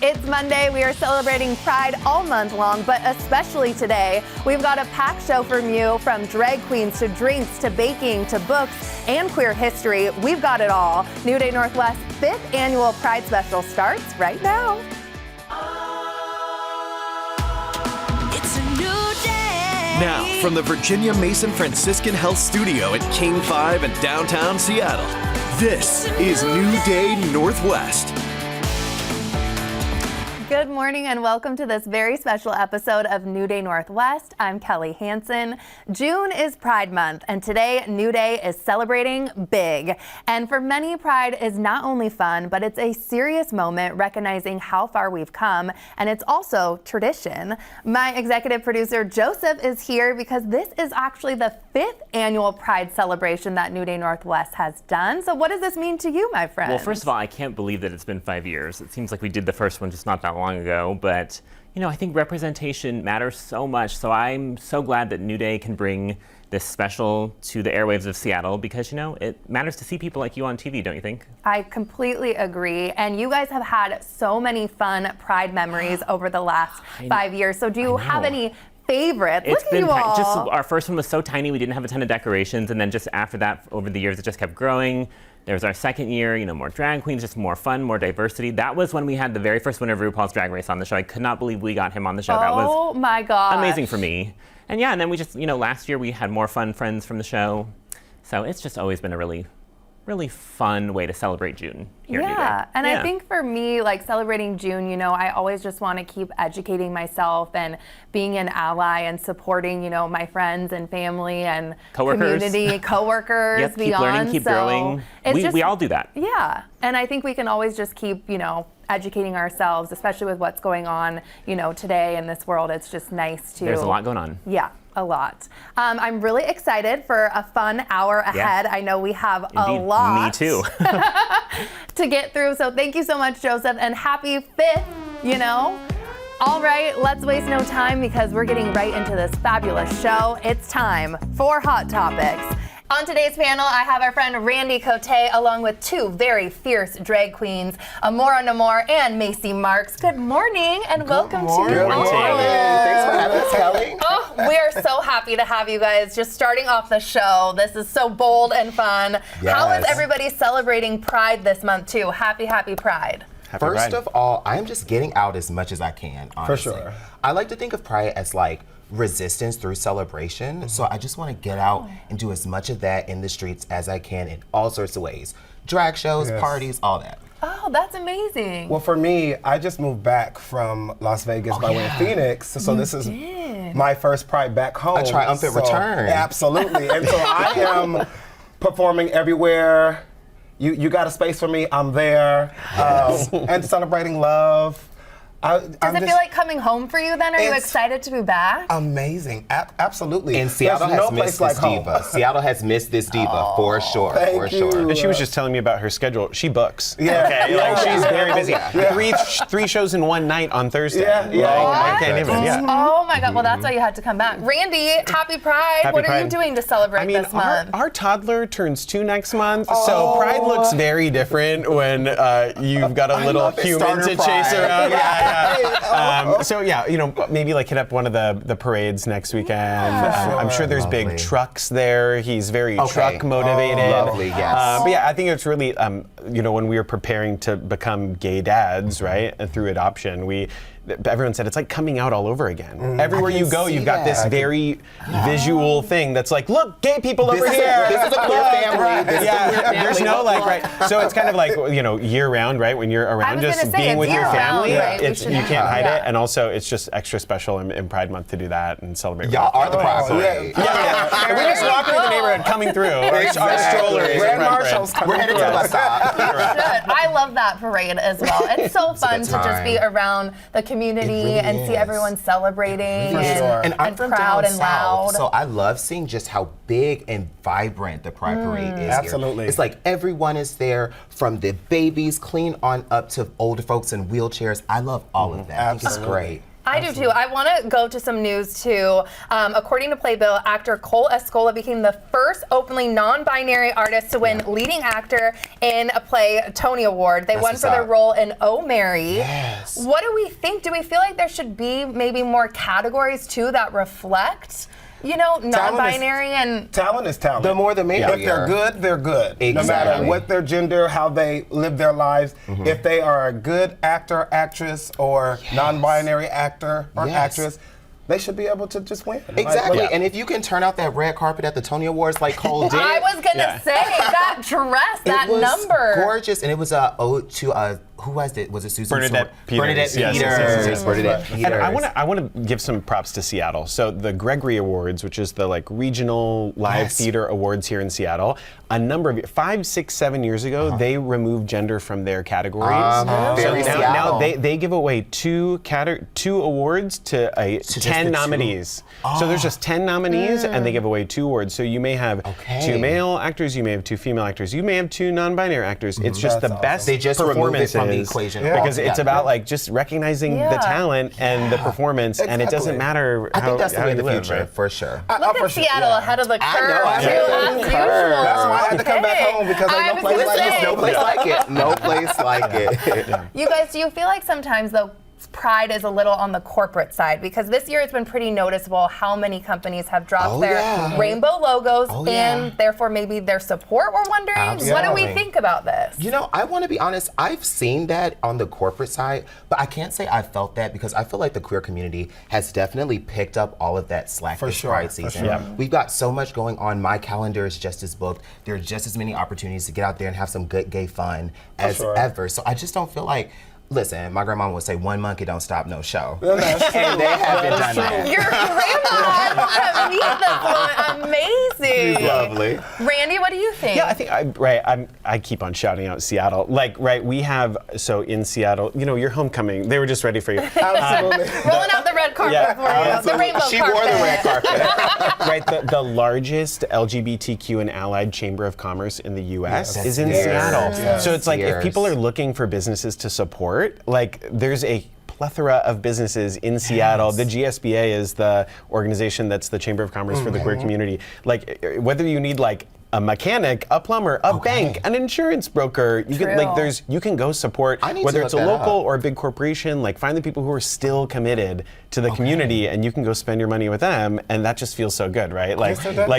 It's Monday. We are celebrating Pride all month long, but especially today. We've got a packed show from you, from drag queens to drinks to baking to books and queer history. We've got it all. New Day Northwest 5th Annual Pride Special starts right now. It's a new day. Now, from the Virginia Mason Franciscan Health Studio at King 5 in downtown Seattle, this is New Day Northwest. Good morning and welcome to this very special episode of New Day Northwest. I'm Kelly Hansen. June is Pride Month, and today New Day is celebrating big. And for many, Pride is not only fun, but it's a serious moment recognizing how far we've come, and it's also tradition. My executive producer Joseph is here because this is actually the 5th annual Pride celebration that New Day Northwest has done. So what does this mean to you, my friend? Well, first of all, I can't believe that it's been 5 years. It seems like we did the first one just not that long ago, but I think representation matters so much. So I'm so glad that New Day can bring this special to the airwaves of Seattle because, it matters to see people like you on TV, don't you think? I completely agree. And you guys have had so many fun Pride memories over the last 5 years. So do you have any favorite? It's Look at you all. Just our first one was so tiny, we didn't have a ton of decorations, and then just after that, over the years, it just kept growing. There was our second year, more drag queens, just more fun, more diversity. That was when we had the very first winner of RuPaul's Drag Race on the show. I could not believe we got him on the show. That was oh my God, amazing for me. And then we just, last year we had more fun friends from the show. So it's just always been a really fun way to celebrate June here at New Day. And I think for me, celebrating June, I always just want to keep educating myself and being an ally and supporting, my friends and family and community, coworkers, yep, beyond. Keep learning, keep growing. We all do that. Yeah, and I think we can always just keep, educating ourselves, especially with what's going on, today in this world. It's just nice to. There's a lot going on. Yeah. A lot. I'm really excited for a fun hour ahead. Yeah. I know we have a lot. Me too. to get through. So thank you so much, Joseph, and happy 5th, All right, let's waste no time because we're getting right into this fabulous show. It's time for Hot Topics. On today's panel, I have our friend Randy Cote along with two very fierce drag queens, Amora Namor and Macy Marks. Good morning and welcome to Good morning. Thanks for having us, Kelly. Oh, we are so happy to have you guys just starting off the show. This is so bold and fun. Yes. How is everybody celebrating Pride this month too? Happy Pride. First of all, I'm just getting out as much as I can, honestly. For sure. I like to think of Pride as resistance through celebration. Mm-hmm. So I just want to get out and do as much of that in the streets as I can in all sorts of ways. Drag shows, parties, all that. Oh, that's amazing. Well, for me, I just moved back from Las Vegas by way of Phoenix. So this is my first Pride back home. A triumphant return. Absolutely. And so I am performing everywhere. You got a space for me, I'm there. Yes. And celebrating love. Does it feel like coming home for you then? Are you excited to be back? Amazing, absolutely. And Seattle has missed this diva. Seattle has missed this diva for sure, for sure. And she was just telling me about her schedule. She books. Yeah. Okay, she's very busy. Yeah. Three shows in one night on Thursday. I can't even. Yeah. Oh my God! Well, that's why you had to come back. Randy, happy Pride. What are you doing to celebrate this month? Our toddler turns 2 next month, so Pride looks very different when you've got a little human to chase around. Maybe hit up one of the parades next weekend. I'm sure there's big trucks there. He's very truck motivated. Lovely, yes. But I think it's really, when we were preparing to become gay dads, right, and through adoption, everyone said it's like coming out all over again. Everywhere you go, you've got this very visual thing that's like, look, gay people over here. This is a queer family. There's no right. So it's kind of year round, right? When you're around just being with your family, you can't hide it. And also, it's just extra special in Pride Month to do that and celebrate. Y'all are the Pride Parade. Yeah. We just walk through the neighborhood coming through. Our strollers. Grand Marshals coming We're headed to the stop. I love that parade as well. It's so fun to just be around the community and see everyone celebrating and I'm from proud down and south, loud. so I love seeing just how big and vibrant the Pride Parade is. Absolutely. Here. It's like everyone is there, from the babies clean on up to older folks in wheelchairs. I love all of that. I think it's great. I do too. I want to go to some news too. According to Playbill, actor Cole Escola became the first openly non-binary artist to win leading actor in a play Tony Award. They won for their role in Oh Mary. Yes. What do we think? Do we feel like there should be maybe more categories too that reflect, non-binary and Talent is talent. The more the merrier. If they're good, they're good. No matter Exactly. what their gender, how they live their lives. If they are a good actor, actress, or non-binary actor or actress, they should be able to just win. Exactly. Like, And if you can turn out that red carpet at the Tony Awards like Cole did. I was gonna say that dress, that it was number. gorgeous, and it was a ode to who was it? Was it Susan? Bernadette Peters. Bernadette Yes, Peters. yes, yes. Bernadette Peters. And I want to give some props to Seattle. So the Gregory Awards, which is the regional live theater awards here in Seattle, a number of 5, 6, 7 years ago, they removed gender from their categories. Very So now Seattle. they give away two awards to 10 nominees. So there's just 10 nominees, and they give away 2 awards. So you may have 2 male actors, you may have 2 female actors, you may have 2 non-binary actors. It's just That's the best They just removed it performances from the equation because it's altogether. about just recognizing the talent and the performance, and it doesn't Exactly. matter I how, think that's the how way of you the live, future, right? for sure. Look at Seattle ahead of the curve. I too, know. as usual. That's why I had to come back home, because I ain't no was place gonna like this. say. No place like it. No place like it. You guys, do you feel like sometimes though Pride is a little on the corporate side? Because this year it's been pretty noticeable how many companies have dropped their rainbow logos and therefore maybe their support. We're wondering, what do we Absolutely. think about this? I want to be honest, I've seen that on the corporate side, but I can't say I felt that because I feel like the queer community has definitely picked up all of that slack this Pride season. sure. We've got so much going on. My calendar is just as booked. There are just as many opportunities to get out there and have some good gay fun as ever. So I just don't feel like, listen, my grandma would say, one monkey don't stop no show. And they haven't done that. Your grandma, I want to meet this woman. Amazing. Lovely. Randy, what do you think? Yeah, I think I keep on shouting out Seattle. We have in Seattle, your homecoming. They were just ready for you. Absolutely. Rolling out the red carpet for you, the rainbow She carpet. wore the red carpet. The largest LGBTQ and allied chamber of commerce in the U.S. Yes. is in Yes. Seattle. Yes. So it's like if Yes. people are looking for businesses to support, there's a plethora of businesses in Seattle. The GSBA is the organization that's the Chamber of Commerce for the queer community. Whether you need a mechanic, a plumber, a bank, an insurance broker. You can you can go support I need whether to it's a look that local up. or a big corporation. Find the people who are still committed to the community, and you can go spend your money with them, and that just feels so good, right?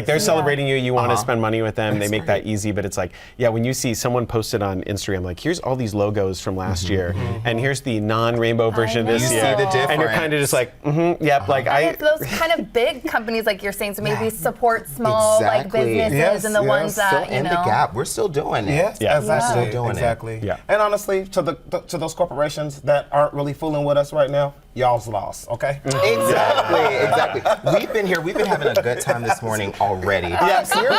They're celebrating you. You want to spend money with them. They make that easy, but it's when you see someone posted on Instagram, here's all these logos from last year, and here's the non-rainbow version this know. year. You see the and you're kind of just yep. And it's those kind of big companies like you're saying, so maybe support small businesses Yes, and the ones Still that in the gap. We're still doing it. Yes, Yeah. exactly. Still doing it. Exactly. Yeah. And honestly, to those corporations that aren't really fooling with us right now, y'all's lost, okay? Exactly. We've been here. We've been having a good time this morning already. Yes, we're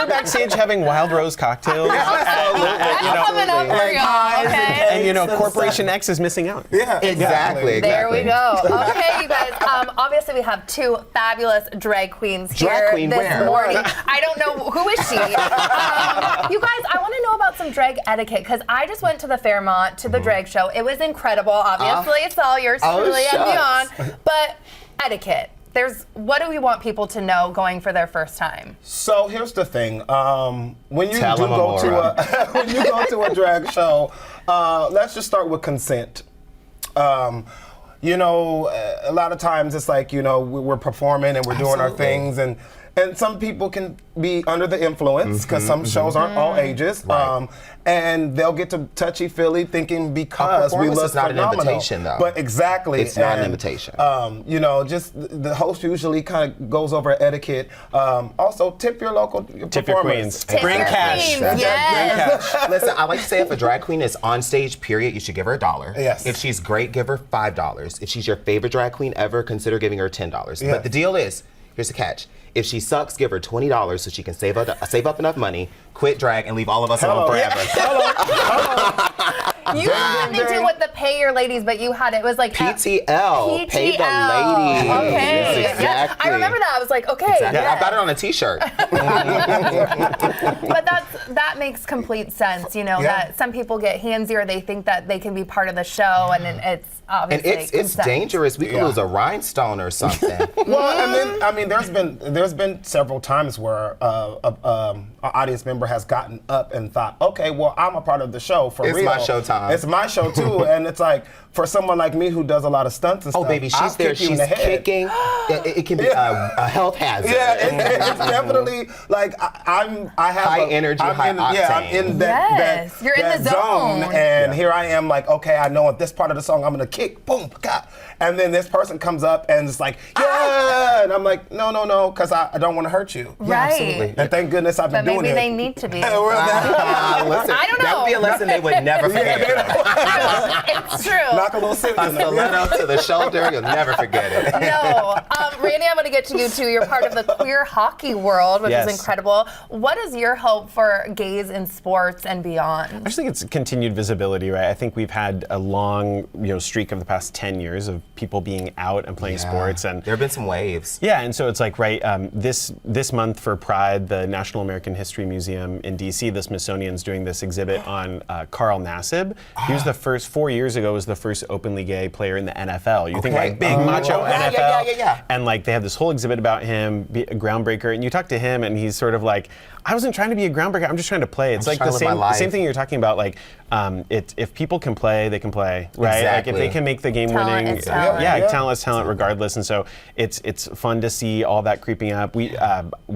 backstage having Wild Rose cocktails. That's coming up for y'all, okay? And Corporation X is missing out. Yeah, Exactly. There we go. Okay, you guys. Obviously, we have 2 fabulous drag queens here Drag queen this where? morning. I don't know who is she. You guys, I want to know about some drag etiquette because I just went to the Fairmont to the drag show. It was incredible. Obviously, it's all yours truly and beyond. But etiquette. What do we want people to know going for their first time? So here's the thing. When you Tell do 'em, go to Amora. when you go to a drag show, let's just start with consent. A lot of times it's we're performing and we're doing our Absolutely. things, and some people can be under the influence because some shows aren't all ages. Right. And they'll get to touchy-feely thinking because we performance look is not an phenomenal. invitation, though. But exactly. It's not an And, invitation. Just the host usually kind of goes over etiquette. Also, tip your local Tip your performers. queens. Bring your cash. queens, That's yes. Listen, I like to say if a drag queen is on stage, period, you should give her $1. Yes. If she's great, give her $5. If she's your favorite drag queen ever, consider giving her $10. Yes. But the deal is, here's the catch. If she sucks, give her $20 so she can save up enough money, quit drag, and leave all of us alone forever. You had nothing to do with the pay your ladies, but you had it was like PTL. Pay the ladies. Okay. Yes, exactly. Yeah, I remember that. I was like, okay. Exactly. yes. I've got it on a T-shirt. But that makes complete sense, you know, that some people get handsy or they think that they can be part of the show, and then it's obviously And it's dangerous. We could lose a rhinestone or something. Well, and then I mean, there's been several times where an audience member has gotten up and thought, okay, well, I'm a part of the show for real. It's my show time. It's my show too, and it's like for someone like me who does a lot of stunts and stuff. Oh, baby, I'll she's there. kick you in She's the head. kicking. It can be a health hazard. Yeah, it's definitely like I have High energy, high octane. Yeah, I'm in that. You're in the zone. And here I am, like, okay, I know at this part of the song I'm gonna kick, boom, God. And then this person comes up and it's like, yeah, and I'm like, no, because I don't want to hurt you. Right. Absolutely. And thank goodness I've been But doing maybe it. they need to be. Listen, I don't that would be a know. lesson they would never forget. It's true. Knock a little sense A in there. stiletto to the shoulder, you'll never forget it. No. Randy, I'm going to get to you too. You're part of the queer hockey world, which Yes. is incredible. What is your hope for gays in sports and beyond? I just think it's continued visibility, right? I think we've had a long, streak of the past 10 years of people being out and playing sports, and There have been some waves. yeah, and so it's like this month for Pride, the National American History Museum in D.C., the Smithsonian's doing this exhibit on Carl Nassib. He was the first 4 years ago was the first openly gay player in the NFL. You think Okay. like big macho NFL, yeah. and like they have this whole exhibit about him, a groundbreaker, and you talk to him, and he's sort of like, I wasn't trying to be a groundbreaker. I'm just trying to play. It's I'm like just the trying to live my same life. thing you're talking about. Like, if people can play, they can play, right? Exactly. Like if they can make the game Talent winning, is talent. yeah, talent is talent regardless. And so it's fun to see all that creeping up. We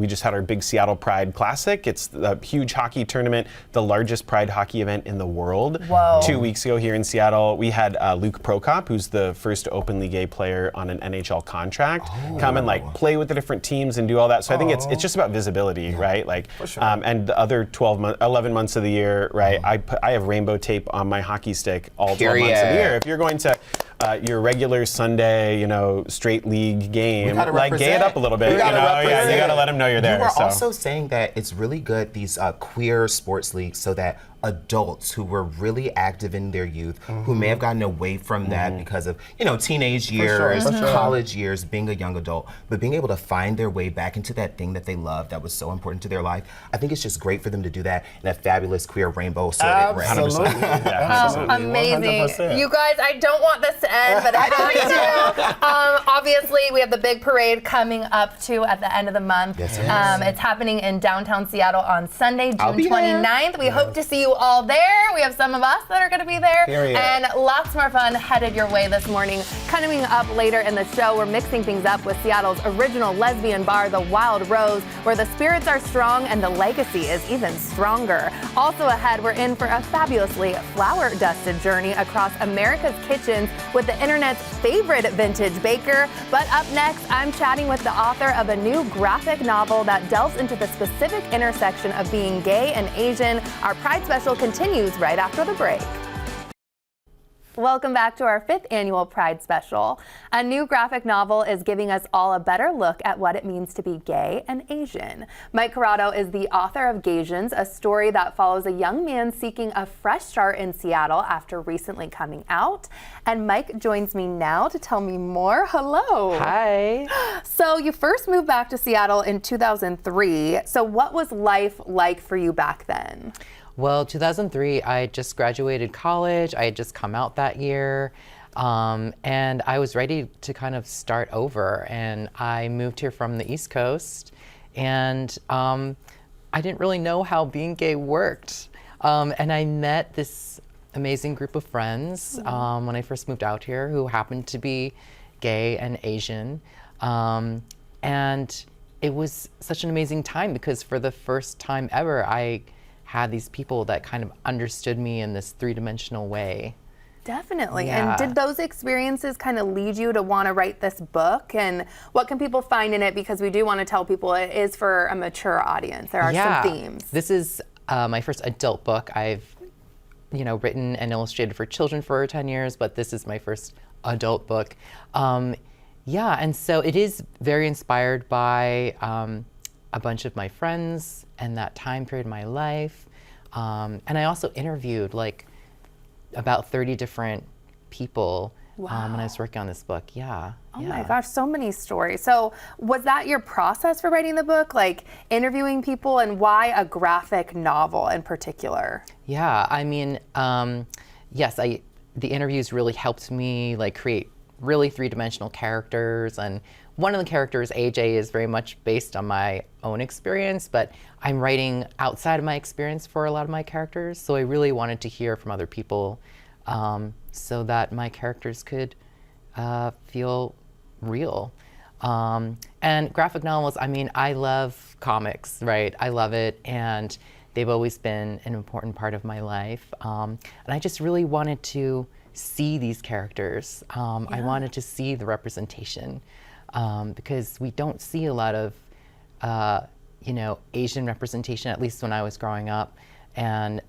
just had our big Seattle Pride Classic. It's a huge hockey tournament, the largest Pride hockey event in the world. Whoa. 2 weeks ago here in Seattle, we had Luke Prokop, who's the first openly gay player on an NHL contract, come and like play with the different teams and do all that. So I think it's just about visibility, right? Like, and the other 11 months of the year, right? I have rainbow tape on my hockey stick all 12 months of the year. If you're going to your regular Sunday, straight league game, gotta like gay it represent. up a little bit. We gotta Yeah, you represent. gotta let them know you're there. You were so. also saying that it's really good, these queer sports leagues, so that adults who were really active in their youth, who may have gotten away from that because of, teenage years, college years, being a young adult, but being able to find their way back into that thing that they love that was so important to their life. I think it's just great for them to do that in a fabulous queer rainbow sorted ring. Absolutely. Amazing. 100%. You guys, I don't want this to end, but I have to. Obviously, we have the big parade coming up too at the end of the month. Yes, it is. It's happening in downtown Seattle on Sunday, I'll June be there. 29th. We hope to see you all there. We have some of us that are going to be there. Period. And lots more fun headed your way this morning. Coming up later in the show, we're mixing things up with Seattle's original lesbian bar, the Wild Rose, where the spirits are strong and the legacy is even stronger. Also ahead, we're in for a fabulously flower-dusted journey across America's kitchens with the internet's favorite vintage baker. But up next, I'm chatting with the author of a new graphic novel that delves into the specific intersection of being gay and Asian. Our Pride Special continues right after the break. Welcome back to our 5th annual Pride Special. A new graphic novel is giving us all a better look at what it means to be gay and Asian. Mike Corrado is the author of Gaysians, a story that follows a young man seeking a fresh start in Seattle after recently coming out. And Mike joins me now to tell me more. Hello. Hi. So you first moved back to Seattle in 2003. So what was life like for you back then? Well, 2003, I just graduated college. I had just come out that year. And I was ready to kind of start over. And I moved here from the East Coast. And I didn't really know how being gay worked. And I met this amazing group of friends when I first moved out here who happened to be gay and Asian. And it was such an amazing time because for the first time ever, I had these people that kind of understood me in this three-dimensional way. Definitely. Yeah. And did those experiences kind of lead you to want to write this book? And what can people find in it? Because we do want to tell people it is for a mature audience. There are some themes. This is my first adult book. I've written and illustrated for children for 10 years, but this is my first adult book. And so it is very inspired by a bunch of my friends and that time period in my life. And I also interviewed about 30 different people Wow. when I was working on this book. Yeah. Oh my gosh, so many stories. So was that your process for writing the book, like interviewing people, and why a graphic novel in particular? Yeah, I mean, yes, the interviews really helped me like create really three-dimensional characters, and one of the characters, AJ, is very much based on my own experience, but I'm writing outside of my experience for a lot of my characters, so I really wanted to hear from other people so that my characters could feel real. And graphic novels, I mean, I love comics, right? I love it, and they've always been an important part of my life. And I just really wanted to see these characters. I wanted to see the representation because we don't see a lot of, Asian representation, at least when I was growing up, and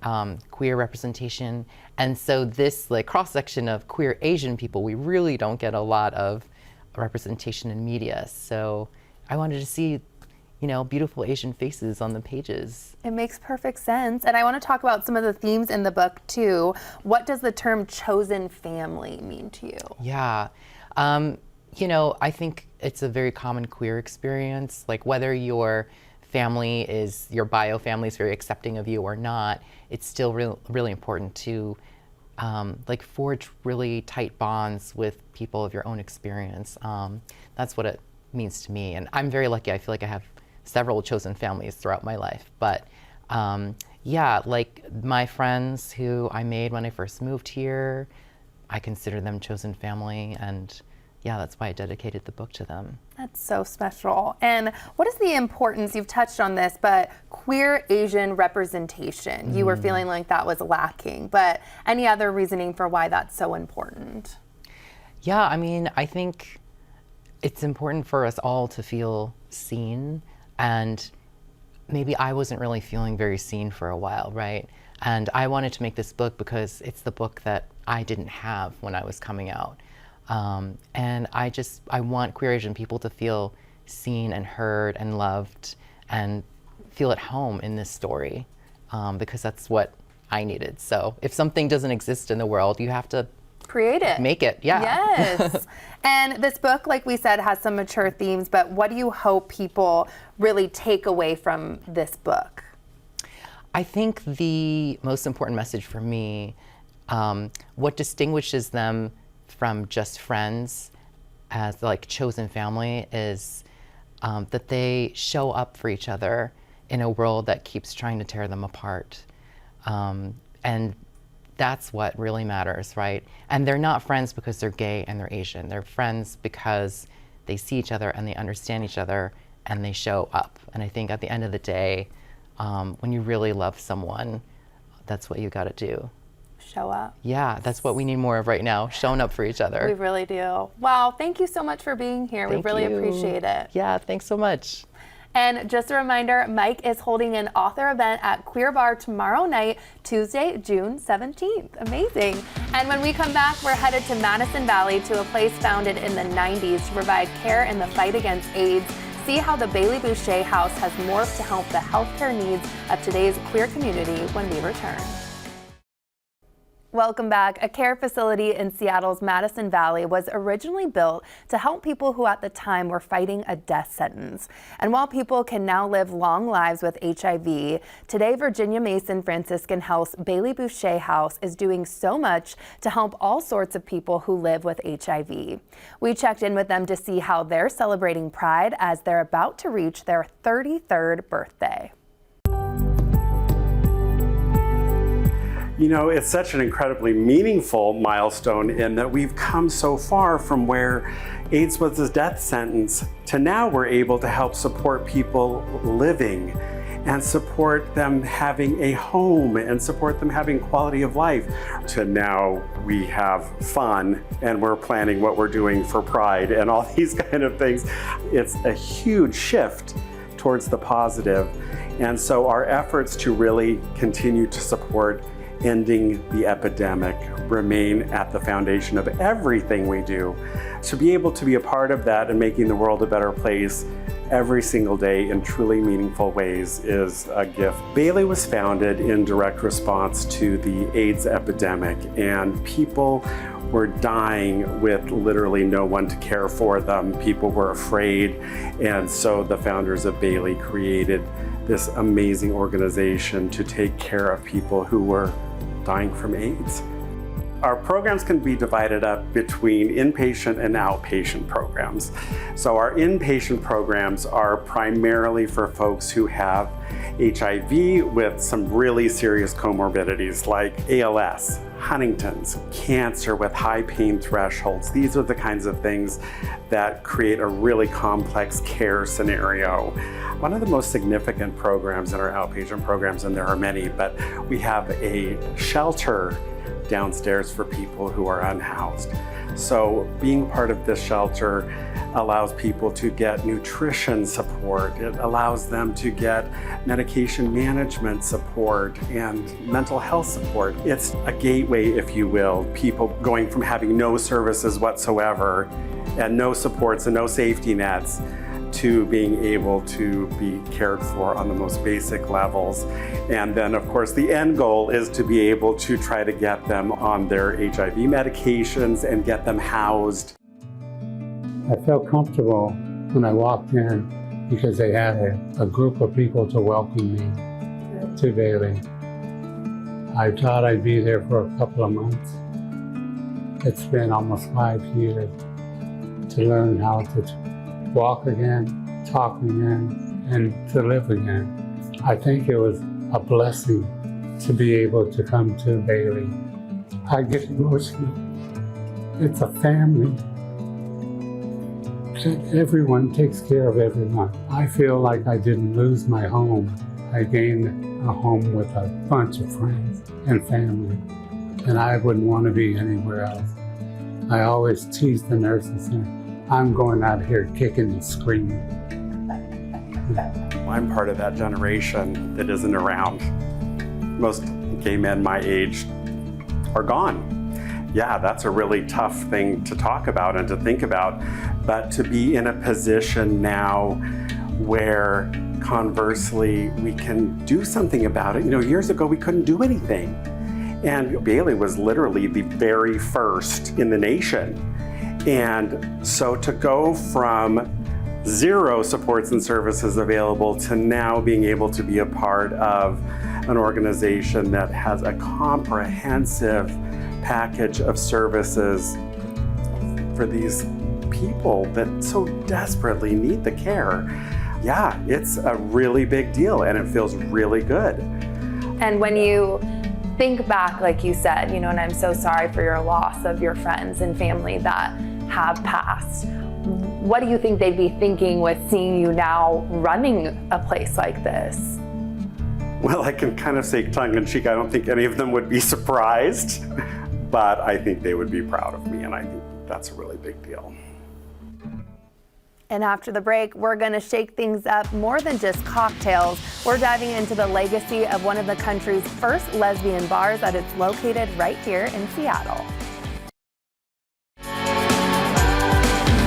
queer representation. And so this like cross-section of queer Asian people, we really don't get a lot of representation in media. So I wanted to see beautiful Asian faces on the pages. It makes perfect sense. And I want to talk about some of the themes in the book too. What does the term chosen family mean to you? Yeah. I think it's a very common queer experience. Like whether your bio family is very accepting of you or not, it's still really important to forge really tight bonds with people of your own experience. That's what it means to me. And I'm very lucky. I feel like I have several chosen families throughout my life. But like my friends who I made when I first moved here, I consider them chosen family. And yeah, that's why I dedicated the book to them. That's so special. And what is the importance, you've touched on this, but queer Asian representation, you were feeling like that was lacking, but any other reasoning for why that's so important? Yeah, I mean, I think it's important for us all to feel seen, and maybe I wasn't really feeling very seen for a while, right? And I wanted to make this book because it's the book that I didn't have when I was coming out. And I want queer Asian people to feel seen and heard and loved and feel at home in this story, because that's what I needed. So if something doesn't exist in the world, you have to create it. Make it, yeah. Yes. And this book, like we said, has some mature themes, but what do you hope people really take away from this book? I think the most important message for me, what distinguishes them from just friends as like chosen family, is that they show up for each other in a world that keeps trying to tear them apart. And that's what really matters, right? And they're not friends because they're gay and they're Asian. They're friends because they see each other and they understand each other and they show up. And I think at the end of the day, when you really love someone, that's what you gotta do. Show up. Yeah, that's what we need more of right now, showing up for each other. We really do. Wow, thank you so much for being here. Thank we really you. appreciate it. Yeah, thanks so much. And just a reminder, Mike is holding an author event at Queer Bar tomorrow night, Tuesday, June 17th. Amazing. And when we come back, we're headed to Madison Valley to a place founded in the 90s to provide care in the fight against AIDS. See how the Bailey Boucher House has morphed to help the healthcare needs of today's queer community when we return. Welcome back. A care facility in Seattle's Madison Valley was originally built to help people who at the time were fighting a death sentence. And while people can now live long lives with HIV, today Virginia Mason Franciscan Health's Bailey Boucher House is doing so much to help all sorts of people who live with HIV. We checked in with them to see how they're celebrating Pride as they're about to reach their 33rd birthday. You know, it's such an incredibly meaningful milestone in that we've come so far from where AIDS was a death sentence to now we're able to help support people living and support them having a home and support them having quality of life. To now we have fun and we're planning what we're doing for Pride and all these kind of things. It's a huge shift towards the positive. And so our efforts to really continue to support ending the epidemic remain at the foundation of everything we do. To be able to be a part of that and making the world a better place every single day in truly meaningful ways is a gift. Bailey was founded in direct response to the AIDS epidemic, and people were dying with literally no one to care for them. People were afraid, and so the founders of Bailey created this amazing organization to take care of people who were dying from AIDS. Our programs can be divided up between inpatient and outpatient programs. So our inpatient programs are primarily for folks who have HIV with some really serious comorbidities like ALS, Huntington's, cancer with high pain thresholds. These are the kinds of things that create a really complex care scenario. One of the most significant programs in our outpatient programs, and there are many, but we have a shelter downstairs for people who are unhoused. So being part of this shelter allows people to get nutrition support. It allows them to get medication management support and mental health support. It's a gateway, if you will, people going from having no services whatsoever and no supports and no safety nets to being able to be cared for on the most basic levels. And then, of course, the end goal is to be able to try to get them on their HIV medications and get them housed. I felt comfortable when I walked in because they had a group of people to welcome me to Bailey. I thought I'd be there for a couple of months. It's been almost 5 years to learn how to walk again, talk again, and to live again. I think it was a blessing to be able to come to Bailey. I get emotional. It's a family. Everyone takes care of everyone. I feel like I didn't lose my home. I gained a home with a bunch of friends and family, and I wouldn't want to be anywhere else. I always tease the nurses and I'm going out here kicking and screaming. I'm part of that generation that isn't around. Most gay men my age are gone. Yeah, that's a really tough thing to talk about and to think about, but to be in a position now where conversely we can do something about it. You know, years ago we couldn't do anything. And Bailey was literally the very first in the nation. And so to go from 0 supports and services available to now being able to be a part of an organization that has a comprehensive package of services for these people that so desperately need the care, yeah, it's a really big deal and it feels really good. And when you think back, like you said, you know, and I'm so sorry for your loss of your friends and family that have passed. What do you think they'd be thinking with seeing you now running a place like this? Well, I can kind of say tongue-in-cheek, I don't think any of them would be surprised, but I think they would be proud of me, and I think that's a really big deal. And after the break, we're going to shake things up more than just cocktails. We're diving into the legacy of one of the country's first lesbian bars that it's located right here in Seattle.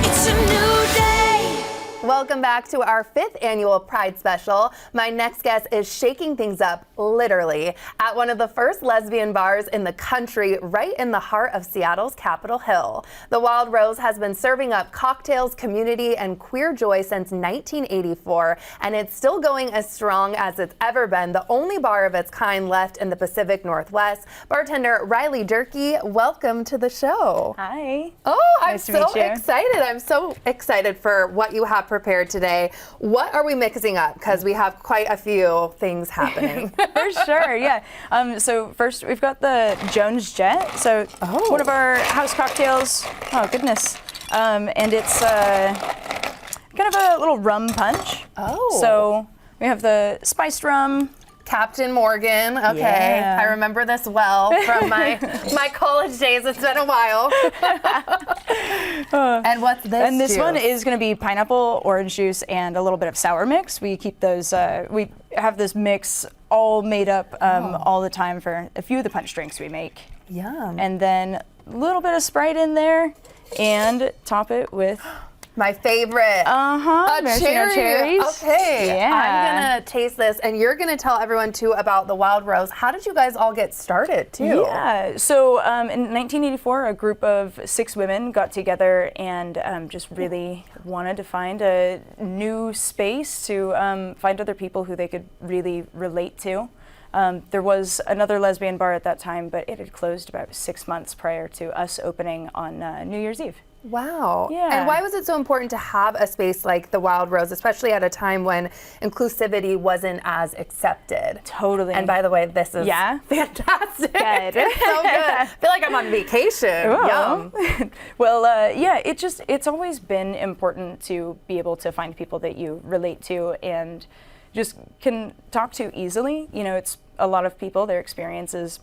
It's a new day. Welcome back to our 5th annual Pride Special. My next guest is shaking things up, literally, at one of the first lesbian bars in the country, right in the heart of Seattle's Capitol Hill. The Wild Rose has been serving up cocktails, community, and queer joy since 1984, and it's still going as strong as it's ever been, the only bar of its kind left in the Pacific Northwest. Bartender Riley Durkee, welcome to the show. Hi. Oh, I'm Nice to so meet you. excited. I'm so excited for what you have prepared today. What are we mixing up? Because we have quite a few things happening. For sure, yeah. So first we've got the Jones Jet. So one of our house cocktails. Oh goodness. And it's kind of a little rum punch. Oh. So we have the spiced rum. Captain Morgan. Okay, Yeah. I remember this well from my college days. It's been a while. And what's this? And this juice? one is going to be pineapple, orange juice, and a little bit of sour mix. We keep those. We have this mix all made up all the time for a few of the punch drinks we make. Yum. And then a little bit of Sprite in there, and top it with My favorite. Maraschino cherries. Okay. Yeah. I'm gonna taste this, and you're gonna tell everyone too about the Wild Rose. How did you guys all get started too? Yeah. So in 1984, a group of 6 women got together and just really wanted to find a new space to find other people who they could really relate to. There was another lesbian bar at that time, but it had closed about 6 months prior to us opening on New Year's Eve. Wow. Yeah. And why was it so important to have a space like the Wild Rose, especially at a time when inclusivity wasn't as accepted? Totally. And by the way, this is fantastic. Good. It's so good. I feel like I'm on vacation. Ooh. Yum. Well, it's always been important to be able to find people that you relate to and just can talk to easily. You know, it's a lot of people, their experiences.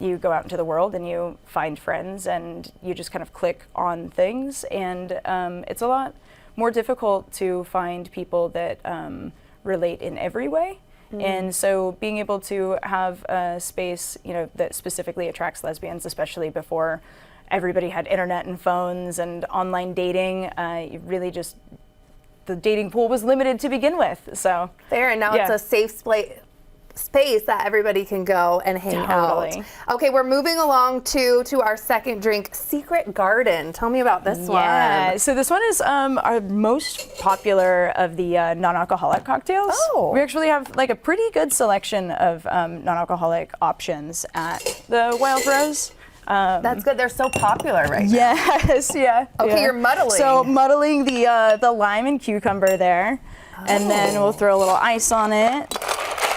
You go out into the world and you find friends and you just kind of click on things, and it's a lot more difficult to find people that relate in every way. And so being able to have a space, you know, that specifically attracts lesbians, especially before everybody had internet and phones and online dating, you really just, the dating pool was limited to begin with. So Fair, and now it's a safe space that everybody can go and hang out. Okay, we're moving along to our second drink, Secret Garden. Tell me about this one. Yeah, so this one is our most popular of the non-alcoholic cocktails. Oh. We actually have like a pretty good selection of non-alcoholic options at the Wild Rose. That's good. They're so popular right now. Yes, yeah. Okay, you're muddling. So muddling the lime and cucumber there, and then we'll throw a little ice on it.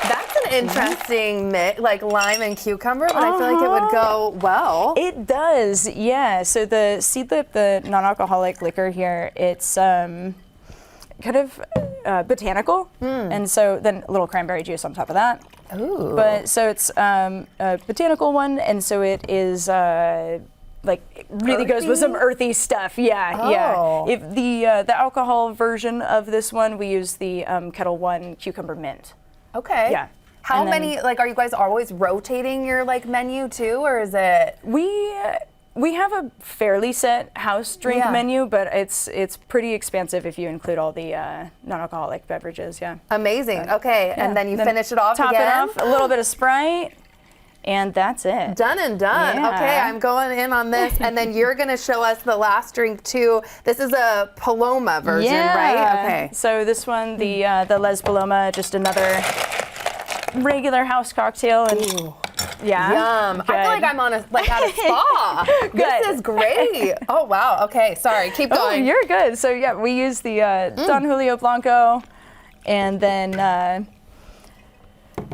That's an interesting mix, like lime and cucumber, but I feel like it would go well. It does, yeah. So the Seedlip, the non-alcoholic liquor here, it's kind of botanical, and so then a little cranberry juice on top of that. Ooh. But so it's a botanical one, and so it is like it really goes with some earthy stuff. Yeah. If the alcohol version of this one, we use the Kettle One cucumber mint. Okay. Yeah. How many, like, are you guys always rotating your, like, menu, too, or is it? We have a fairly set house drink menu, but it's pretty expansive if you include all the non-alcoholic beverages, Amazing, okay. And then you finish it off top again? Top it off, a little bit of Sprite, and that's it. Done and done. Yeah. Okay, I'm going in on this, and then you're gonna show us the last drink, too. This is a Paloma version, right? Okay. So this one, the Les Paloma, just another regular house cocktail, and Yum. Good. I feel like I'm on at a spa. This is great. Oh wow. Okay. Sorry. Keep going. Oh, you're good. So yeah, we use the Don Julio Blanco, and then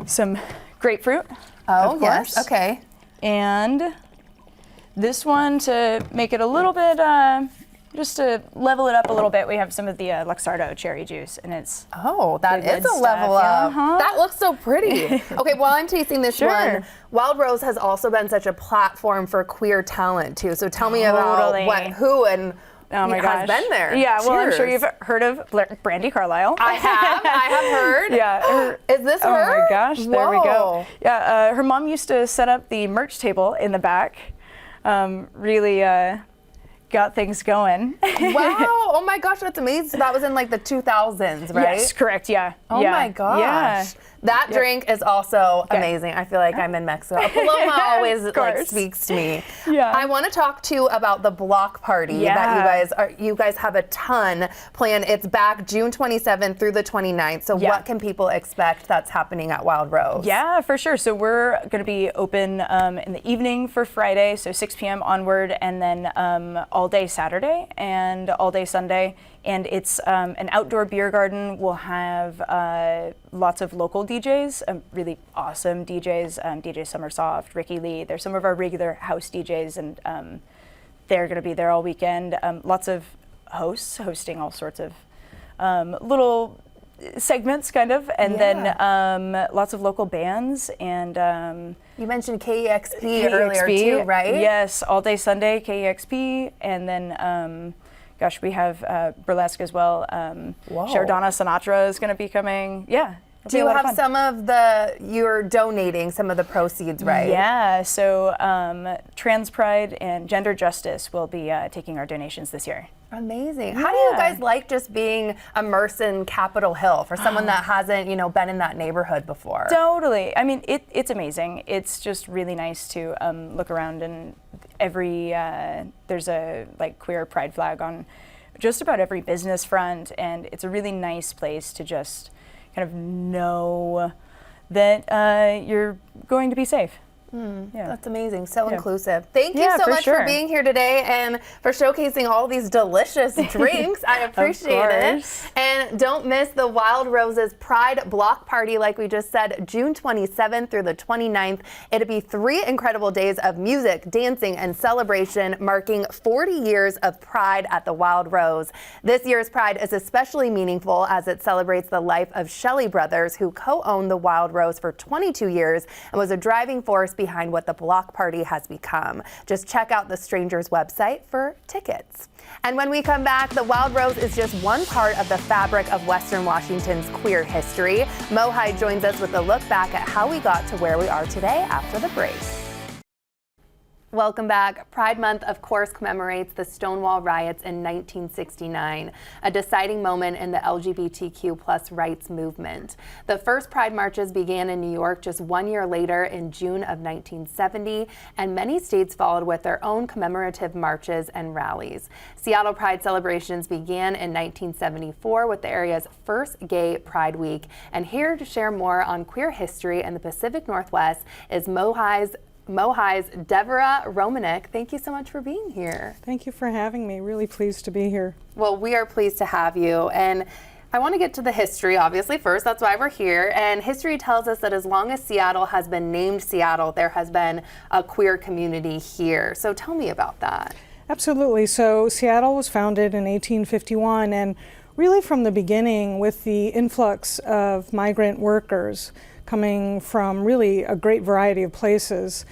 some grapefruit. Oh of course. yes. Okay. And this one, to make it a little bit, just to level it up a little bit, we have some of the Luxardo cherry juice, and it's that is a level up. That looks so pretty. Okay, while I'm tasting this one, Wild Rose has also been such a platform for queer talent too. So tell me about who and has been there. Yeah, well, I'm sure you've heard of Brandi Carlile. I have heard. Yeah. Is this her? Oh my gosh, there we go. Whoa. Yeah, her mom used to set up the merch table in the back. Really got things going. Wow, oh my gosh, that's amazing. So that was in like the 2000s, right? Yes, correct, yeah. Oh my gosh. Yeah. That drink is also amazing. I feel like I'm in Mexico. Paloma always like speaks to me. Yeah. I want to talk too about the block party that you guys have a ton planned. It's back June 27th through the 29th. So what can people expect that's happening at Wild Rose? Yeah, for sure. So we're going to be open in the evening for Friday, so 6 p.m. onward, and then all day Saturday and all day Sunday. And it's an outdoor beer garden. We'll have lots of local DJs, really awesome DJs, DJ Summersoft, Ricky Lee. They're some of our regular house DJs, and they're going to be there all weekend. Lots of hosts hosting all sorts of little segments, kind of, and then lots of local bands. And you mentioned KEXP earlier too, right? Yes, all day Sunday, KEXP, and then gosh, we have burlesque as well. Shardana Sinatra is going to be coming. Yeah. it'll Do be a you lot of have fun. some of you're donating some of the proceeds, right? Yeah, so Trans Pride and Gender Justice will be taking our donations this year. Amazing. How do you guys like just being immersed in Capitol Hill for someone that hasn't, been in that neighborhood before? Totally. I mean, it's amazing. It's just really nice to look around, and there's a queer pride flag on just about every business front, and it's a really nice place to just kind of know that you're going to be safe. Yeah. That's amazing. So inclusive. Thank you so for much sure. for being here today and for showcasing all these delicious drinks. I appreciate it. And don't miss the Wild Roses Pride Block Party, like we just said, June 27th through the 29th. It'll be 3 incredible days of music, dancing, and celebration, marking 40 years of Pride at the Wild Rose. This year's Pride is especially meaningful as it celebrates the life of Shelley Brothers, who co-owned the Wild Rose for 22 years and was a driving force behind what the block party has become. Just check out the Strangers website for tickets. And when we come back, the Wild Rose is just one part of the fabric of Western Washington's queer history. Mohai joins us with a look back at how we got to where we are today after the break. Welcome back. Pride Month, of course, commemorates the Stonewall riots in 1969, a deciding moment in the LGBTQ plus rights movement. The first Pride marches began in New York just 1 year later in June of 1970, and many states followed with their own commemorative marches and rallies. Seattle Pride celebrations began in 1974 with the area's first gay Pride Week. And here to share more on queer history in the Pacific Northwest is Mohai's Deborah Romanek. Thank you so much for being here. Thank you for having me. Really pleased to be here. Well, we are pleased to have you. And I want to get to the history, obviously, first. That's why we're here. And history tells us that as long as Seattle has been named Seattle, there has been a queer community here. So tell me about that. Absolutely. So Seattle was founded in 1851, and really from the beginning with the influx of migrant workers coming from really a great variety of places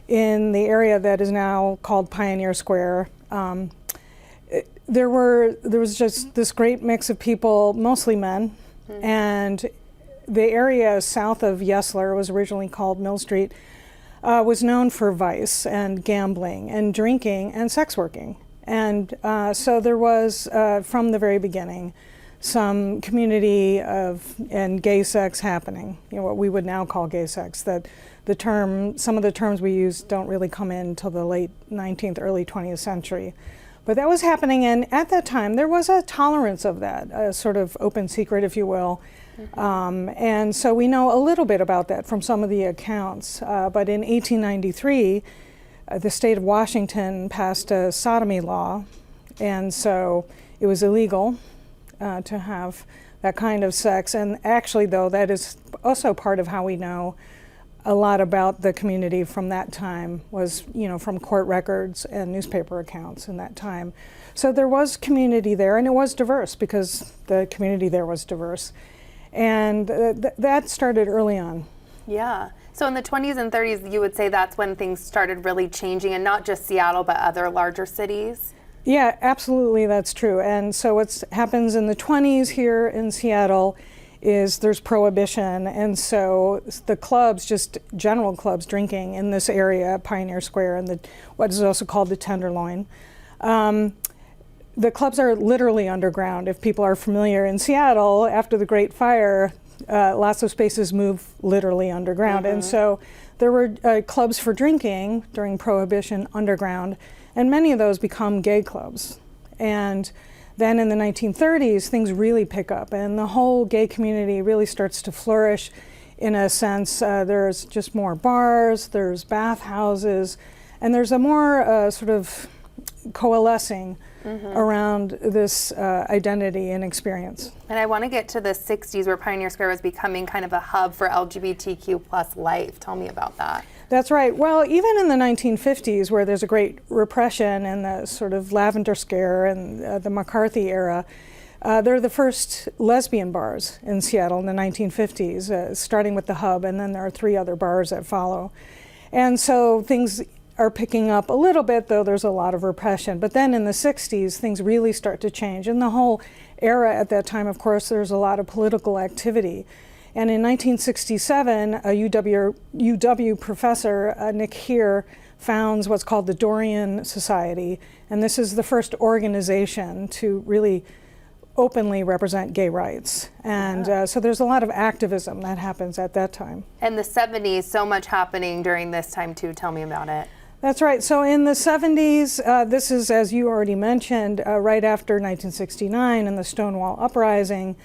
in the area that is now called Pioneer Square. There was just this great mix of people, mostly men, and the area south of Yesler was originally called Mill Street, was known for vice and gambling and drinking and sex working. And so there was, from the very beginning, some community and gay sex happening, what we would now call gay sex. That some of the terms we use don't really come in until the late 19th, early 20th century. But that was happening, and at that time there was a tolerance of that, a sort of open secret, if you will. And so we know a little bit about that from some of the accounts. But in 1893, the state of Washington passed a sodomy law, and so it was illegal to have that kind of sex. And actually, though, that is also part of how we know a lot about the community from that time was, from court records and newspaper accounts in that time. So there was community there, and it was diverse because the community there was diverse. And that started early on. Yeah. So in the 20s and 30s, you would say that's when things started really changing, and not just Seattle, but other larger cities? Yeah, absolutely, that's true. And so what happens in the 20s here in Seattle is there's prohibition, and so the clubs, just general clubs drinking in this area, Pioneer Square, and what is also called the Tenderloin. The clubs are literally underground. If people are familiar in Seattle, after the Great Fire, lots of spaces move literally underground. And so there were clubs for drinking during Prohibition underground, and many of those become gay clubs. And then in the 1930s, things really pick up, and the whole gay community really starts to flourish in a sense. There's just more bars, there's bathhouses, and there's a more sort of coalescing around this identity and experience. And I want to get to the 60s where Pioneer Square was becoming kind of a hub for LGBTQ plus life. Tell me about that. That's right. Well, even in the 1950s, where there's a great repression and the sort of Lavender Scare and the McCarthy era, they're the first lesbian bars in Seattle in the 1950s, starting with the Hub, and then there are 3 other bars that follow. And so things are picking up a little bit, though there's a lot of repression. But then in the 60s, things really start to change. In the whole era at that time, of course, there's a lot of political activity. And in 1967, a UW professor, Nick Heer, founds what's called the Dorian Society. And this is the first organization to really openly represent gay rights. And so there's a lot of activism that happens at that time. And the 70s, so much happening during this time too. Tell me about it. That's right. So in the 70s, this is, as you already mentioned, right after 1969 and the Stonewall Uprising,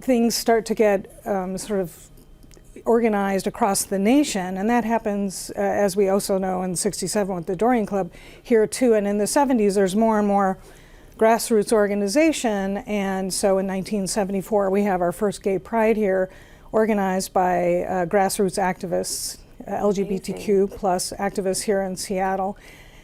things start to get sort of organized across the nation, and that happens, as we also know, in '67 with the Dorian Club here too. And in the 70s, there's more and more grassroots organization, and so in 1974, we have our first gay pride here, organized by grassroots activists, LGBTQ plus activists here in Seattle.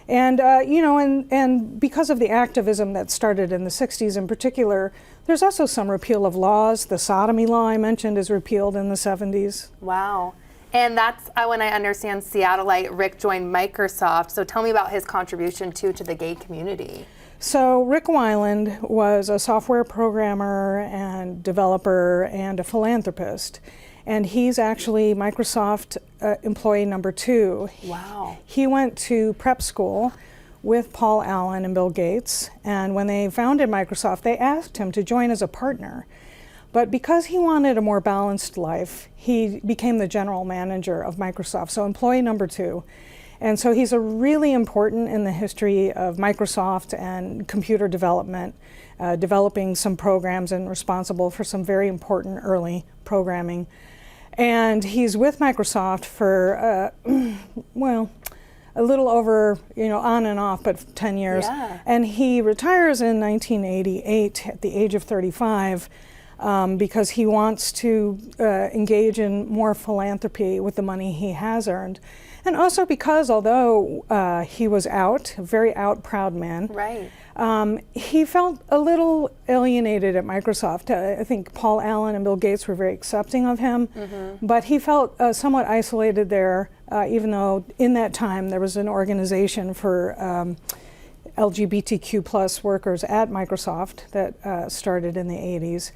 And, and because of the activism that started in the 60s in particular, there's also some repeal of laws. The sodomy law I mentioned is repealed in the 70s. Wow. And that's when I understand Seattleite Rick joined Microsoft. So tell me about his contribution to the gay community. So Rick Weiland was a software programmer and developer and a philanthropist. And he's actually Microsoft employee number 2. Wow. He went to prep school with Paul Allen and Bill Gates. And when they founded Microsoft, they asked him to join as a partner. But because he wanted a more balanced life, he became the general manager of Microsoft, so employee number 2. And so he's a really important in the history of Microsoft and computer development, developing some programs and responsible for some very important early programming. And he's with Microsoft for, well, a little over, on and off, but 10 years. Yeah. And he retires in 1988 at the age of 35 because he wants to engage in more philanthropy with the money he has earned. And also because although he was out, a very out, proud man, right. He felt a little alienated at Microsoft. I think Paul Allen and Bill Gates were very accepting of him, but he felt somewhat isolated there, even though in that time there was an organization for LGBTQ plus workers at Microsoft that started in the 80s.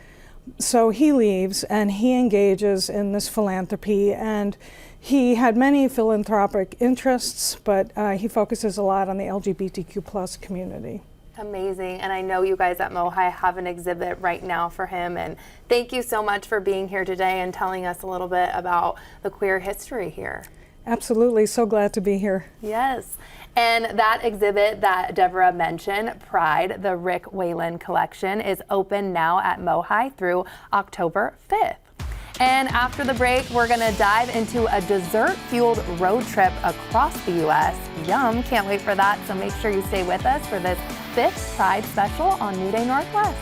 So he leaves and he engages in this philanthropy, and he had many philanthropic interests, but he focuses a lot on the LGBTQ plus community. Amazing. And I know you guys at MoHi have an exhibit right now for him. And thank you so much for being here today and telling us a little bit about the queer history here. Absolutely. So glad to be here. Yes. And that exhibit that Deborah mentioned, Pride, the Rick Weiland collection, is open now at MoHi through October 5th. And after the break, we're going to dive into a dessert-fueled road trip across the U.S. Yum, can't wait for that. So make sure you stay with us for this 5th Pride special on New Day Northwest.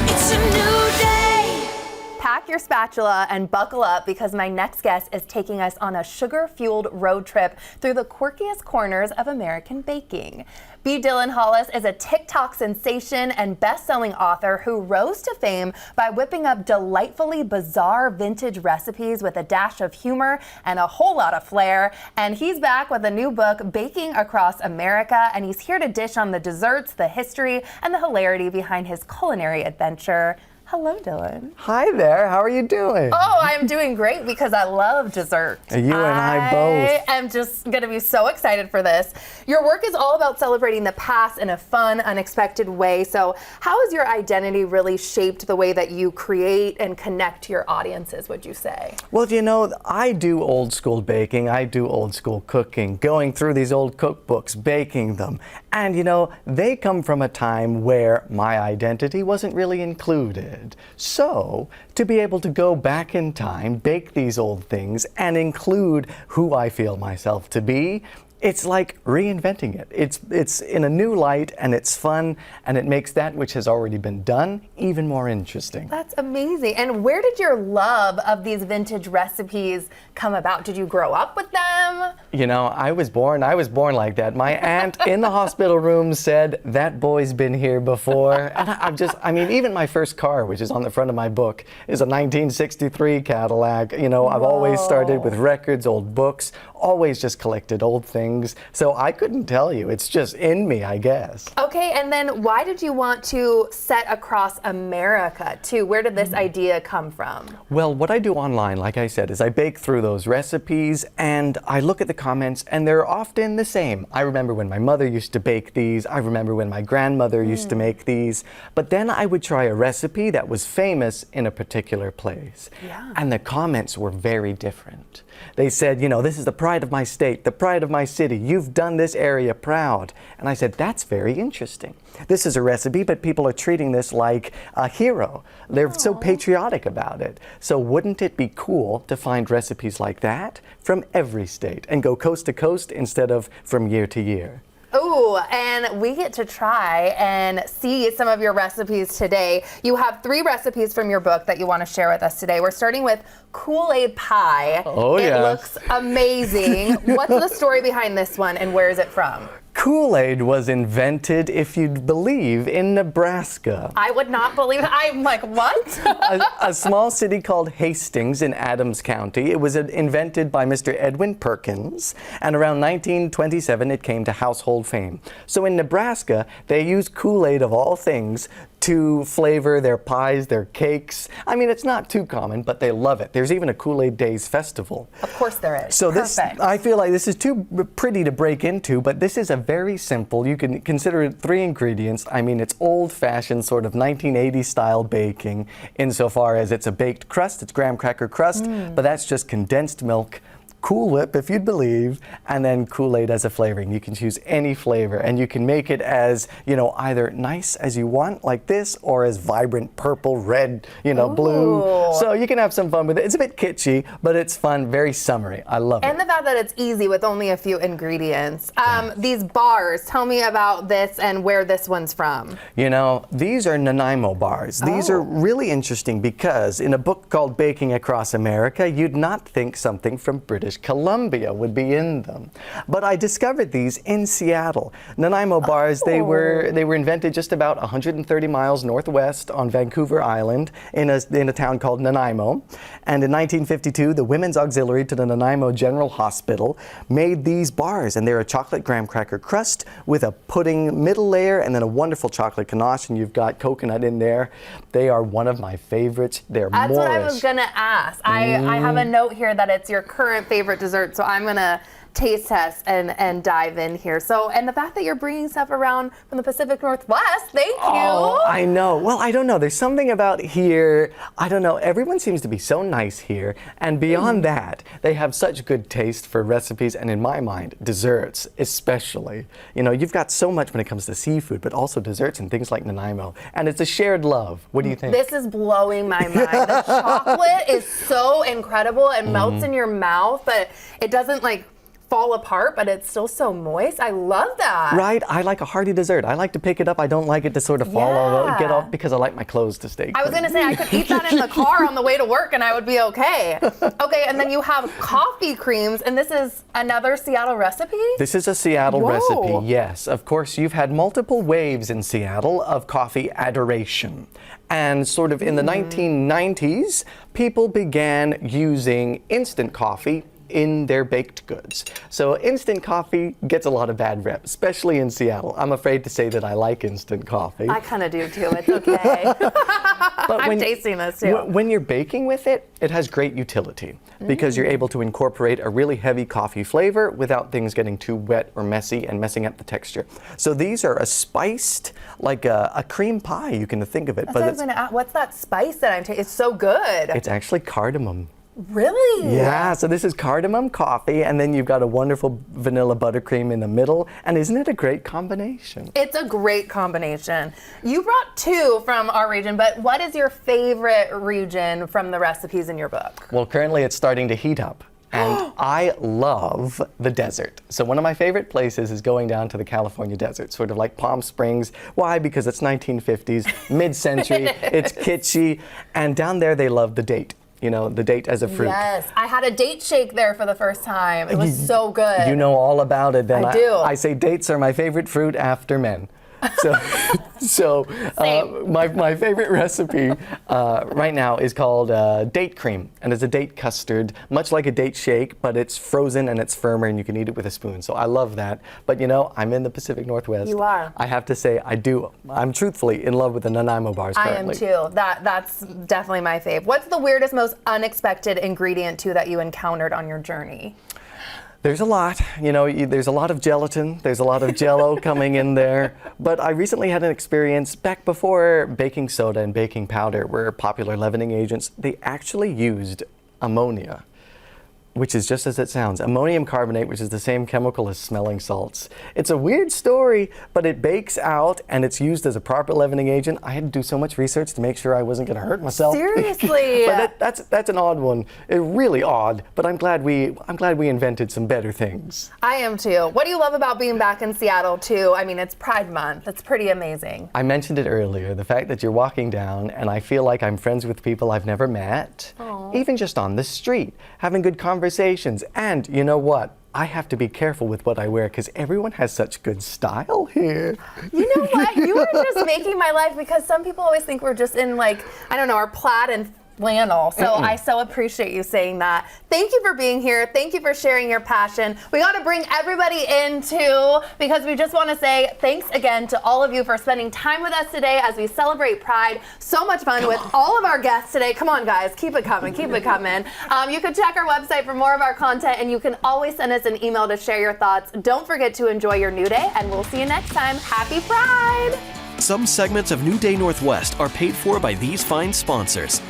It's a new day. Pack your spatula and buckle up because my next guest is taking us on a sugar-fueled road trip through the quirkiest corners of American baking. B. Dylan Hollis is a TikTok sensation and best-selling author who rose to fame by whipping up delightfully bizarre vintage recipes with a dash of humor and a whole lot of flair. And he's back with a new book, Baking Across America, and he's here to dish on the desserts, the history, and the hilarity behind his culinary adventure. Hello, Dylan. Hi there. How are you doing? Oh, I'm doing great because I love dessert. You and I both. I am just going to be so excited for this. Your work is all about celebrating the past in a fun, unexpected way. So how has your identity really shaped the way that you create and connect to your audiences, would you say? Well, I do old school baking. I do old school cooking, going through these old cookbooks, baking them. And, they come from a time where my identity wasn't really included. So, to be able to go back in time, bake these old things, and include who I feel myself to be, it's like reinventing it. It's in a new light, and it's fun, and it makes that which has already been done even more interesting. That's amazing. And where did your love of these vintage recipes come about? Did you grow up with them? I was born like that. My aunt in the hospital room said, "That boy's been here before." And even my first car, which is on the front of my book, is a 1963 Cadillac. I've always started with records, old books, always just collected old things, so I couldn't tell you. It's just in me, I guess. Okay, and then why did you want to set across America too? Where did this idea come from? Well, what I do online, like I said, is I bake through those recipes and I look at the comments and they're often the same. I remember when my mother used to bake these. I remember when my grandmother used to make these. But then I would try a recipe that was famous in a particular place. Yeah. And the comments were very different. They said, you know, this is the pride of my state, the pride of my city. You've done this area proud. And I said, that's very interesting. This is a recipe, but people are treating this like a hero. They're so patriotic about it. So wouldn't it be cool to find recipes like that from every state and go coast to coast instead of from year to year? Ooh, and we get to try and see some of your recipes today. You have 3 recipes from your book that you want to share with us today. We're starting with Kool-Aid pie. Oh, it yes. looks amazing. What's the story behind this one and where is it from? Kool-Aid was invented, if you'd believe, in Nebraska. I would not believe it. I'm like, what? a small city called Hastings in Adams County. It was invented by Mr. Edwin Perkins, and around 1927 it came to household fame. So in Nebraska, they use Kool-Aid of all things to flavor their pies, their cakes. I mean, it's not too common, but they love it. There's even a Kool-Aid Days festival. Of course there is. So Perfect. I feel like this is too pretty to break into, but this is a very simple, you can consider it 3 ingredients. I mean, it's old-fashioned sort of 1980s style baking insofar as it's a baked crust, it's graham cracker crust, but that's just condensed milk, Cool Whip, if you'd believe, and then Kool-Aid as a flavoring. You can choose any flavor, and you can make it as, you know, either nice as you want, like this, or as vibrant purple, red, you know, blue. So you can have some fun with it. It's a bit kitschy, but it's fun, very summery. I love it. And the fact that it's easy with only a few ingredients. These bars, tell me about this and where this one's from. You know, these are Nanaimo bars. These are really interesting because in a book called Baking Across America, you'd not think something from British Columbia would be in them. But I discovered these in Seattle. Nanaimo bars, they were invented just about 130 miles northwest on Vancouver Island in a town called Nanaimo. And in 1952, the Women's Auxiliary to the Nanaimo General Hospital made these bars, and they're a chocolate graham cracker crust with a pudding middle layer and then a wonderful chocolate ganache, and you've got coconut in there. They are one of my favorites. They're That's Moorish. what I was gonna ask. I have a note here that it's your current favorite dessert, so I'm gonna taste test and dive in here. So, and the fact that you're bringing stuff around from the Pacific Northwest, thank you. Oh, I know. Well, I don't know. There's something about here, I don't know. Everyone seems to be so nice here. And beyond that, they have such good taste for recipes and, in my mind, desserts especially. You know, you've got so much when it comes to seafood, but also desserts and things like Nanaimo. And it's a shared love. What do you think? This is blowing my mind. The chocolate is so incredible. It melts in your mouth, but it doesn't like fall apart, but it's still so moist. I love that. Right? I like a hearty dessert. I like to pick it up. I don't like it to sort of fall off, get off, because I like my clothes to stay I was clean. gonna say I could eat that in the car on the way to work and I would be okay. Okay, and then you have coffee creams, and this is another Seattle recipe? This is a Seattle Whoa. recipe, yes. Of course, you've had multiple waves in Seattle of coffee adoration. And sort of in the 1990s, people began using instant coffee in their baked goods. So instant coffee gets a lot of bad rep, especially in Seattle. I'm afraid to say that I like instant coffee. I kind of do too, it's okay. I'm tasting this too. When you're baking with it, it has great utility because you're able to incorporate a really heavy coffee flavor without things getting too wet or messy and messing up the texture. So these are a spiced, like a cream pie, you can think of it. That's what I was gonna ask. What's that spice that I'm tasting? It's so good. It's actually cardamom. Really? Yeah, so this is cardamom coffee, and then you've got a wonderful vanilla buttercream in the middle, and isn't it a great combination? It's a great combination. You brought 2 from our region, but what is your favorite region from the recipes in your book? Well, currently it's starting to heat up. And I love the desert. So one of my favorite places is going down to the California desert, sort of like Palm Springs. Why? Because it's 1950s, mid-century, it's kitschy, and down there they love the date. You know, the date as a fruit. Yes, I had a date shake there for the first time. It was so good. You know all about it then. I do. I say dates are my favorite fruit after men. So So my favorite recipe right now is called date cream, and it's a date custard, much like a date shake, but it's frozen and it's firmer, and you can eat it with a spoon. So I love that. But you know, I'm in the Pacific Northwest. You are. I have to say, I'm truthfully in love with the Nanaimo bars currently. I am too. That's definitely my fave. What's the weirdest, most unexpected ingredient too that you encountered on your journey? There's a lot, you know, there's a lot of gelatin, there's a lot of Jell-O coming in there, but I recently had an experience back before baking soda and baking powder were popular leavening agents. They actually used ammonia, which is just as it sounds, ammonium carbonate, which is the same chemical as smelling salts. It's a weird story, but it bakes out and it's used as a proper leavening agent. I had to do so much research to make sure I wasn't going to hurt myself. Seriously? But that's an odd one. Really odd, but I'm glad we invented some better things. I am too. What do you love about being back in Seattle too? I mean, it's Pride Month. It's pretty amazing. I mentioned it earlier, the fact that you're walking down and I feel like I'm friends with people I've never met, even just on the street, having good conversations. And you know what? I have to be careful with what I wear because everyone has such good style here. You know what? You were just making my life because some people always think we're just in like, I don't know, our plaid and flannel. So I so appreciate you saying that. Thank you for being here. Thank you for sharing your passion. We got to bring everybody in too because we just want to say thanks again to all of you for spending time with us today as we celebrate Pride. So much fun with all of our guests today. Come on, guys. Keep it coming. Keep it coming. You can check our website for more of our content, and you can always send us an email to share your thoughts. Don't forget to enjoy your new day, and we'll see you next time. Happy Pride! Some segments of New Day Northwest are paid for by these fine sponsors: